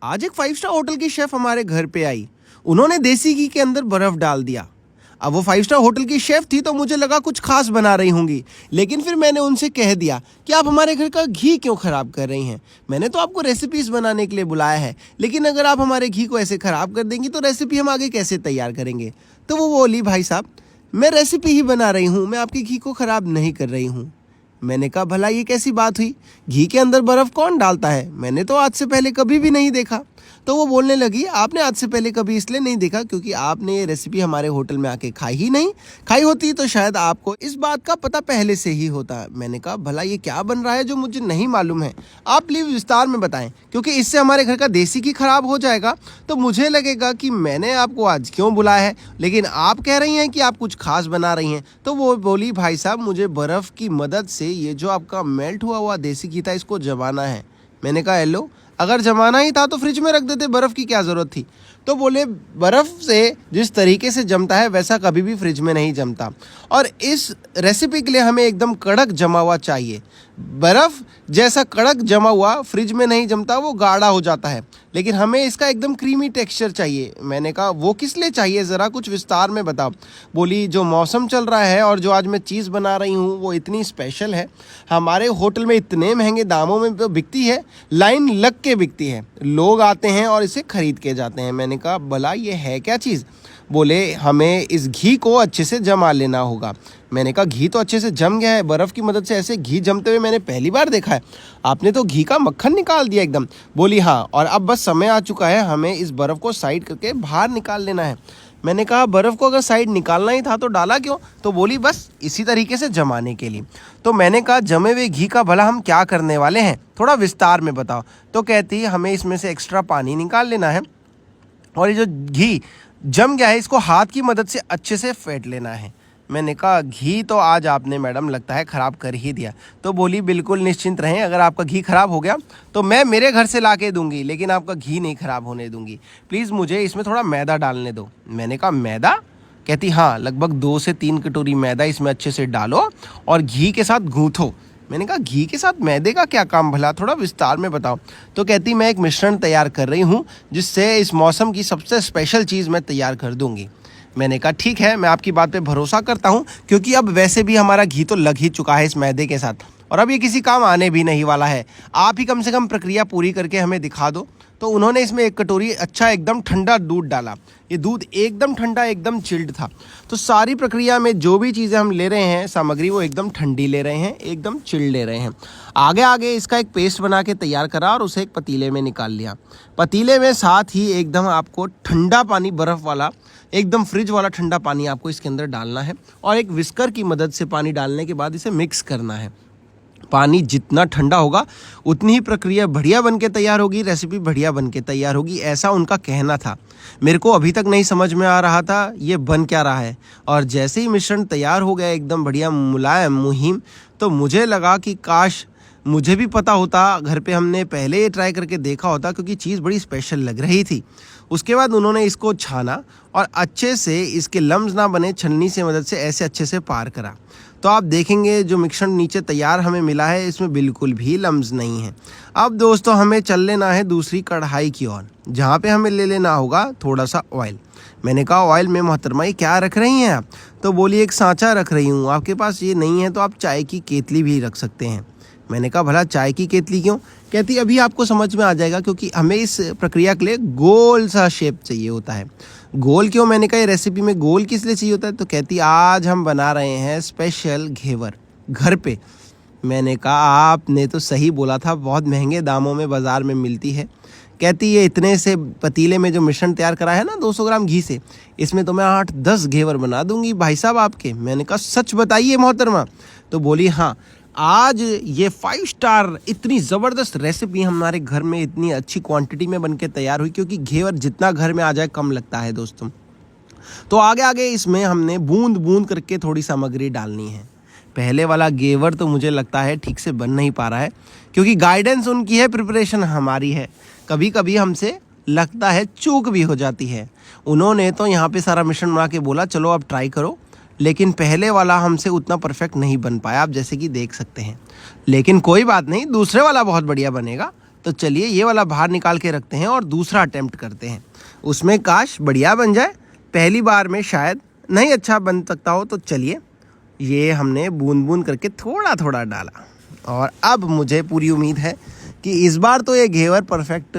आज एक 5 star hotel की शेफ हमारे घर पे आई। उन्होंने देसी घी के अंदर बर्फ डाल दिया। अब वो 5 स्टार होटल की शेफ थी तो मुझे लगा कुछ खास बना रही होंगी, लेकिन फिर मैंने उनसे कह दिया कि आप हमारे घर का घी क्यों ख़राब कर रही हैं। मैंने तो आपको रेसिपीज़ बनाने के लिए बुलाया है, लेकिन अगर आप हमारे घी को ऐसे ख़राब कर देंगी तो रेसिपी हम आगे कैसे तैयार करेंगे। तो वो बोली, भाई साहब मैं रेसिपी ही बना रही हूँ, मैं आपके घी को ख़राब नहीं कर रही हूँ। मैंने कहा, भला ये कैसी बात हुई, घी के अंदर बर्फ़ कौन डालता है, मैंने तो आज से पहले कभी भी नहीं देखा। तो वो बोलने लगी, आपने आज से पहले कभी इसलिए नहीं देखा क्योंकि आपने ये रेसिपी हमारे होटल में आके खाई ही नहीं। खाई होती तो शायद आपको इस बात का पता पहले से ही होता। मैंने कहा, भला ये क्या बन रहा है जो मुझे नहीं मालूम है, आप प्लीज़ विस्तार में बताएं, क्योंकि इससे हमारे घर का देसी घी खराब हो जाएगा तो मुझे लगेगा कि मैंने आपको आज क्यों बुलाया है, लेकिन आप कह रही हैं कि आप कुछ खास बना रही हैं। तो वो बोली, भाई साहब मुझे बर्फ़ की मदद से ये जो आपका मेल्ट हुआ हुआ देसी घी था इसको जमाना है। मैंने कहा, हेलो, अगर जमाना ही था तो फ्रिज में रख देते, बर्फ़ की क्या ज़रूरत थी। तो बोले, बर्फ़ से जिस तरीके से जमता है वैसा कभी भी फ्रिज में नहीं जमता, और इस रेसिपी के लिए हमें एकदम कड़क जमा हुआ चाहिए। बर्फ़ जैसा कड़क जमा हुआ फ्रिज में नहीं जमता, वो गाढ़ा हो जाता है, लेकिन हमें इसका एकदम क्रीमी टेक्सचर चाहिए। मैंने कहा, वो किस लिए चाहिए, ज़रा कुछ विस्तार में बताओ। बोली, जो मौसम चल रहा है और जो आज मैं चीज़ बना रही हूँ वो इतनी स्पेशल है, हमारे होटल में इतने महंगे दामों में तो बिकती है, लाइन लग के बिकती है, लोग आते हैं और इसे ख़रीद के जाते हैं। मैंने कहा, भला ये है क्या चीज़। बोले, हमें इस घी को अच्छे से जमा लेना होगा। मैंने कहा, घी तो अच्छे से जम गया है, बर्फ़ की मदद से ऐसे घी जमते हुए मैंने पहली बार देखा है, आपने तो घी का मक्खन निकाल दिया एकदम। बोली, हाँ, और अब बस समय आ चुका है, हमें इस बर्फ़ को साइड करके बाहर निकाल लेना है। मैंने कहा, बर्फ़ को अगर साइड निकालना ही था तो डाला क्यों। तो बोली, बस इसी तरीके से जमाने के लिए। तो मैंने कहा, जमे हुए घी का भला हम क्या करने वाले हैं, थोड़ा विस्तार में बताओ। तो कहती, हमें इसमें से एक्स्ट्रा पानी निकाल लेना है और ये जो घी जम गया है इसको हाथ की मदद से अच्छे से फेंट लेना है। मैंने कहा, घी तो आज आपने मैडम लगता है ख़राब कर ही दिया। तो बोली, बिल्कुल निश्चिंत रहें, अगर आपका घी ख़राब हो गया तो मैं मेरे घर से ला के दूँगी, लेकिन आपका घी नहीं ख़राब होने दूँगी। प्लीज़ मुझे इसमें थोड़ा मैदा डालने दो। मैंने कहा, मैदा। कहती, हाँ, लगभग 2 से 3 कटोरी मैदा इसमें अच्छे से डालो और घी के साथ गूँथो। मैंने कहा, घी के साथ मैदे का क्या काम भला, थोड़ा विस्तार में बताओ। तो कहती, मैं एक मिश्रण तैयार कर रही हूँ जिससे इस मौसम की सबसे स्पेशल चीज़ मैं तैयार कर दूँगी। मैंने कहा, ठीक है, मैं आपकी बात पे भरोसा करता हूँ, क्योंकि अब वैसे भी हमारा घी तो लग ही चुका है इस मैदे के साथ, और अब ये किसी काम आने भी नहीं वाला है। आप ही कम से कम प्रक्रिया पूरी करके हमें दिखा दो। तो उन्होंने इसमें 1 कटोरी अच्छा एकदम ठंडा दूध डाला। ये दूध एकदम ठंडा, एकदम चिल्ड था। तो सारी प्रक्रिया में जो भी चीज़ें हम ले रहे हैं सामग्री, वो एकदम ठंडी ले रहे हैं, एकदम चिल्ड ले रहे हैं। आगे आगे इसका एक पेस्ट बना के तैयार करा और उसे एक पतीले में निकाल लिया। पतीले में साथ ही एकदम आपको ठंडा पानी, बर्फ़ वाला, एकदम फ्रिज वाला ठंडा पानी आपको इसके अंदर डालना है, और एक विस्कर की मदद से पानी डालने के बाद इसे मिक्स करना है। पानी जितना ठंडा होगा उतनी ही प्रक्रिया बढ़िया बन के तैयार होगी, रेसिपी बढ़िया बन के तैयार होगी, ऐसा उनका कहना था। मेरे को अभी तक नहीं समझ में आ रहा था ये बन क्या रहा है, और जैसे ही मिश्रण तैयार हो गया एकदम बढ़िया मुलायम मुहिम, तो मुझे लगा कि काश मुझे भी पता होता, घर पे हमने पहले ये ट्राई करके देखा होता, क्योंकि चीज़ बड़ी स्पेशल लग रही थी। उसके बाद उन्होंने इसको छाना और अच्छे से इसके लम्स ना बने छन्नी से मदद से ऐसे अच्छे से पार करा। तो आप देखेंगे जो मिश्रण नीचे तैयार हमें मिला है इसमें बिल्कुल भी लम्स नहीं है। अब दोस्तों हमें चल लेना है दूसरी कढ़ाई की ओर, जहाँ पे हमें ले लेना होगा थोड़ा सा ऑयल। मैंने कहा, ऑयल में मोहतरमा ये क्या रख रही हैं आप। तो बोली, एक सांचा रख रही हूँ, आपके पास ये नहीं है तो आप चाय की केतली भी रख सकते हैं। मैंने कहा, भला चाय की केतली क्यों। कहती, अभी आपको समझ में आ जाएगा, क्योंकि हमें इस प्रक्रिया के लिए गोल सा शेप चाहिए होता है। गोल क्यों। मैंने कहा, ये रेसिपी में गोल किस लिए चाहिए होता है। तो कहती, आज हम बना रहे हैं स्पेशल घेवर घर पे। मैंने कहा, आपने तो सही बोला था, बहुत महंगे दामों में बाज़ार में मिलती है। कहती, ये इतने से पतीले में जो मिश्रण तैयार करा है ना 200 ग्राम घी से, इसमें तो मैं 8-10 घेवर बना दूंगी भाई साहब आपके। मैंने कहा, सच बताइए मोहतरमा। तो बोली, हाँ, आज ये 5 स्टार इतनी ज़बरदस्त रेसिपी हमारे घर में इतनी अच्छी क्वांटिटी में बनके तैयार हुई, क्योंकि घेवर जितना घर में आ जाए कम लगता है दोस्तों। तो आगे आगे इसमें हमने बूंद बूंद करके थोड़ी सामग्री डालनी है। पहले वाला घेवर तो मुझे लगता है ठीक से बन नहीं पा रहा है, क्योंकि गाइडेंस उनकी है, प्रिपरेशन हमारी है। कभी कभी हमसे लगता है चूक भी हो जाती है। उन्होंने तो यहाँ पे सारा मिश्रण बना के बोला, चलो अब ट्राई करो, लेकिन पहले वाला हमसे उतना परफेक्ट नहीं बन पाया, आप जैसे कि देख सकते हैं। लेकिन कोई बात नहीं, दूसरे वाला बहुत बढ़िया बनेगा। तो चलिए ये वाला बाहर निकाल के रखते हैं और दूसरा अटेम्प्ट करते हैं। उसमें काश बढ़िया बन जाए, पहली बार में शायद नहीं अच्छा बन सकता हो। तो चलिए ये हमने बूंद बूंद करके थोड़ा थोड़ा डाला और अब मुझे पूरी उम्मीद है कि इस बार तो ये घेवर परफेक्ट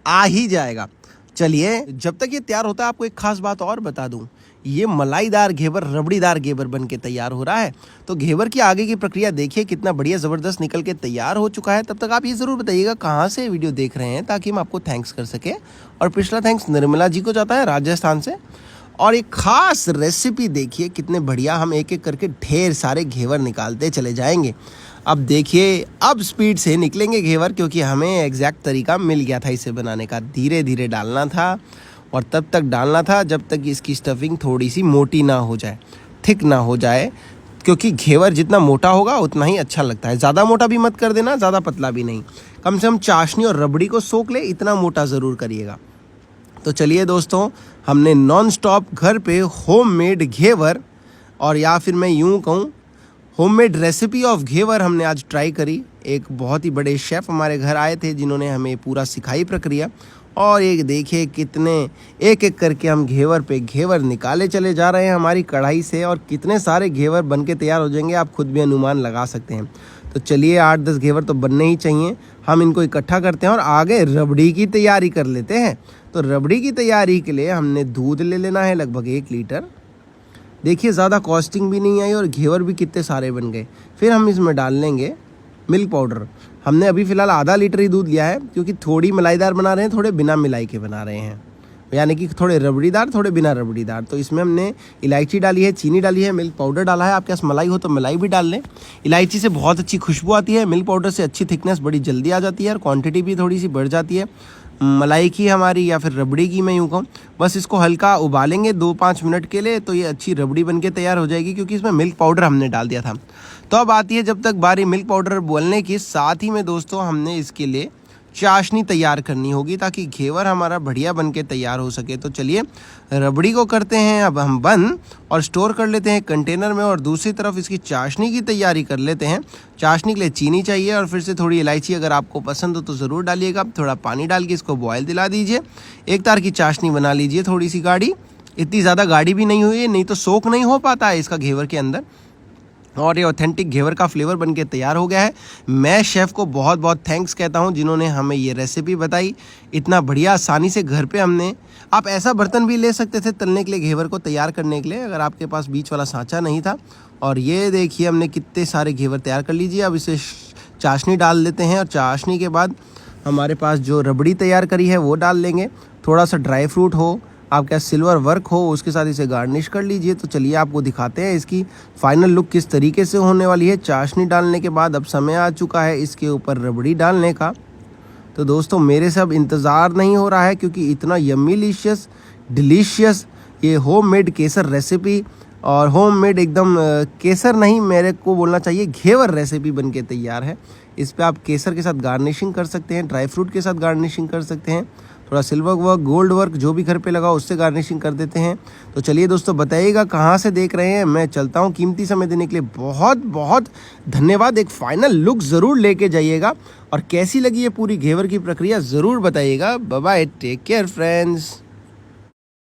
आ ही जाएगा। चलिए जब तक ये तैयार होता है आपको एक खास बात और बता दूं, ये मलाईदार घेवर, रबड़ीदार घेवर बन के तैयार हो रहा है। तो घेवर की आगे की प्रक्रिया देखिए कितना बढ़िया ज़बरदस्त निकल के तैयार हो चुका है। तब तक आप ये ज़रूर बताइएगा कहाँ से वीडियो देख रहे हैं ताकि हम आपको थैंक्स कर सके। और पिछला थैंक्स निर्मला जी को जाता है राजस्थान से। और एक खास रेसिपी देखिए कितने बढ़िया, हम एक एक करके ढेर सारे घेवर निकालते चले जाएंगे। अब देखिए अब स्पीड से निकलेंगे घेवर, क्योंकि हमें एग्जैक्ट तरीका मिल गया था इसे बनाने का। धीरे धीरे डालना था और तब तक डालना था जब तक इसकी स्टफिंग थोड़ी सी मोटी ना हो जाए, थिक ना हो जाए, क्योंकि घेवर जितना मोटा होगा उतना ही अच्छा लगता है। ज़्यादा मोटा भी मत कर देना, ज़्यादा पतला भी नहीं। कम से कम चाशनी और रबड़ी को सोख ले इतना मोटा ज़रूर करिएगा। तो चलिए दोस्तों, हमने नॉन स्टॉप घर पे होममेड घेवर, और या फिर मैं यूँ कहूँ होममेड रेसिपी ऑफ घेवर हमने आज ट्राई करी। एक बहुत ही बड़े शेफ़ हमारे घर आए थे जिन्होंने हमें पूरा सिखाई प्रक्रिया। और एक देखिए कितने एक एक करके हम घेवर पे घेवर निकाले चले जा रहे हैं हमारी कढ़ाई से, और कितने सारे घेवर बन के तैयार हो जाएंगे आप खुद भी अनुमान लगा सकते हैं। तो चलिए 8-10 घेवर तो बनने ही चाहिए। हम इनको इकट्ठा करते हैं और आगे रबड़ी की तैयारी कर लेते हैं। तो रबड़ी की तैयारी के लिए हमने दूध ले लेना है लगभग 1 लीटर। देखिए ज़्यादा कॉस्टिंग भी नहीं आई और घेवर भी कितने सारे बन गए। फिर हम इसमें डाल लेंगे मिल्क पाउडर। हमने अभी फ़िलहाल आधा लीटर ही दूध लिया है, क्योंकि थोड़ी मलाईदार बना रहे हैं, थोड़े बिना मिलाई के बना रहे हैं, यानी कि थोड़े रबड़ीदार थोड़े बिना रबड़ीदार। तो इसमें हमने इलायची डाली है, चीनी डाली है, मिल्क पाउडर डाला है। आपके पास मलाई हो तो मलाई भी डाल लें। इलायची से बहुत अच्छी खुशबू आती है, मिल्क पाउडर से अच्छी थिकनेस बड़ी जल्दी आ जाती है और क्वांटिटी भी थोड़ी सी बढ़ जाती है मलाई की हमारी या फिर रबड़ी की, मैं यूँ कहूँ। बस इसको हल्का उबालेंगे 2-5 मिनट के लिए, तो ये अच्छी रबड़ी बन के तैयार हो जाएगी, क्योंकि इसमें मिल्क पाउडर हमने डाल दिया था। तो अब आती है जब तक बारी मिल्क पाउडर बोलने की, साथ ही में दोस्तों हमने इसके लिए चाशनी तैयार करनी होगी ताकि घेवर हमारा बढ़िया बन के तैयार हो सके। तो चलिए रबड़ी को करते हैं अब हम बंद और स्टोर कर लेते हैं कंटेनर में, और दूसरी तरफ इसकी चाशनी की तैयारी कर लेते हैं। चाशनी के लिए चीनी चाहिए और फिर से थोड़ी इलायची, अगर आपको पसंद हो तो ज़रूर डालिएगा। थोड़ा पानी डाल के इसको बॉयल दिला दीजिए। एक तार की चाशनी बना लीजिए, थोड़ी सी गाढ़ी, इतनी ज़्यादा गाढ़ी भी नहीं हुई है, नहीं तो सोख नहीं हो पाता है इसका घेवर के अंदर। और ये ऑथेंटिक घेवर का फ्लेवर बनके तैयार हो गया है। मैं शेफ़ को बहुत बहुत थैंक्स कहता हूँ जिन्होंने हमें ये रेसिपी बताई। इतना बढ़िया आसानी से घर पे हमने, आप ऐसा बर्तन भी ले सकते थे तलने के लिए, घेवर को तैयार करने के लिए, अगर आपके पास बीच वाला सांचा नहीं था। और ये देखिए हमने कितने सारे घेवर तैयार कर लीजिए। अब इसे चाशनी डाल देते हैं और चाशनी के बाद हमारे पास जो रबड़ी तैयार करी है वो डाल लेंगे। थोड़ा सा ड्राई फ्रूट हो, आपके पास सिल्वर वर्क हो, उसके साथ इसे गार्निश कर लीजिए। तो चलिए आपको दिखाते हैं इसकी फाइनल लुक किस तरीके से होने वाली है। चाशनी डालने के बाद अब समय आ चुका है इसके ऊपर रबड़ी डालने का। तो दोस्तों मेरे से अब इंतज़ार नहीं हो रहा है, क्योंकि इतना यम्मीलिशियस डिलीशियस ये होममेड केसर रेसिपी, और होममेड एकदम केसर नहीं, मेरे को बोलना चाहिए घेवर रेसिपी बनके तैयार है। इस पे आप केसर के साथ गार्निशिंग कर सकते हैं, ड्राई फ्रूट के साथ गार्निशिंग कर सकते हैं, थोड़ा सिल्वर वर्क, गोल्ड वर्क जो भी घर पे लगा उससे गार्निशिंग कर देते हैं। तो चलिए दोस्तों बताइएगा कहाँ से देख रहे हैं। मैं चलता हूँ, कीमती समय देने के लिए बहुत बहुत धन्यवाद। एक फाइनल लुक ज़रूर लेके जाइएगा, और कैसी लगी ये पूरी घेवर की प्रक्रिया ज़रूर बताइएगा। Bye bye, take care friends.